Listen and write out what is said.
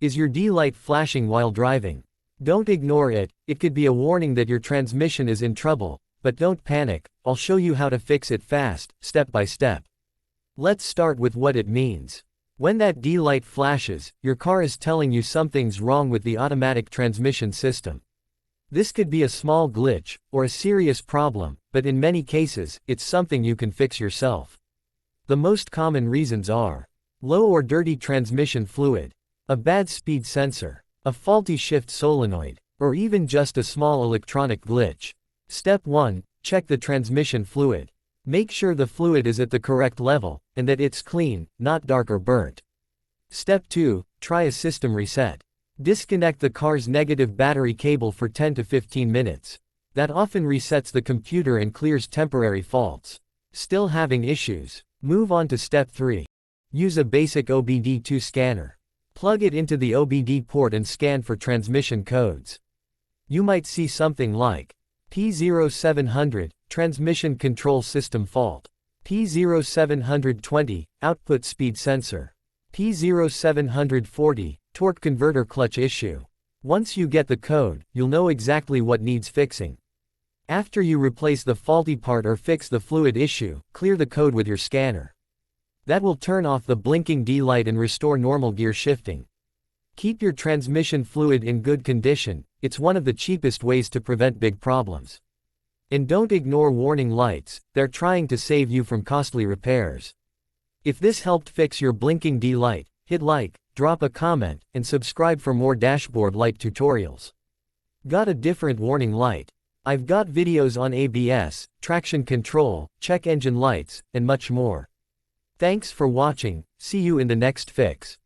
Is your D light flashing while driving? Don't ignore it, it could be a warning that your transmission is in trouble, but don't panic, I'll show you how to fix it fast, step by step. Let's start with what it means. When that D light flashes, your car is telling you something's wrong with the automatic transmission system. This could be a small glitch, or a serious problem, but in many cases, it's something you can fix yourself. The most common reasons are low or dirty transmission fluid, a bad speed sensor, a faulty shift solenoid, or even just a small electronic glitch. Step 1. Check the transmission fluid. Make sure the fluid is at the correct level, and that it's clean, not dark or burnt. Step 2. Try a system reset. Disconnect the car's negative battery cable for 10 to 15 minutes. That often resets the computer and clears temporary faults. Still having issues? Move on to step 3. Use a basic OBD2 scanner. Plug it into the OBD port and scan for transmission codes. You might see something like P0700, transmission control system fault. P0720, output speed sensor. P0740, torque converter clutch issue. Once you get the code, you'll know exactly what needs fixing. After you replace the faulty part or fix the fluid issue, clear the code with your scanner. That will turn off the blinking D light and restore normal gear shifting. Keep your transmission fluid in good condition, it's one of the cheapest ways to prevent big problems. And don't ignore warning lights, they're trying to save you from costly repairs. If this helped fix your blinking D light, hit like, drop a comment, and subscribe for more dashboard light tutorials. Got a different warning light? I've got videos on ABS, traction control, check engine lights, and much more. Thanks for watching, see you in the next fix.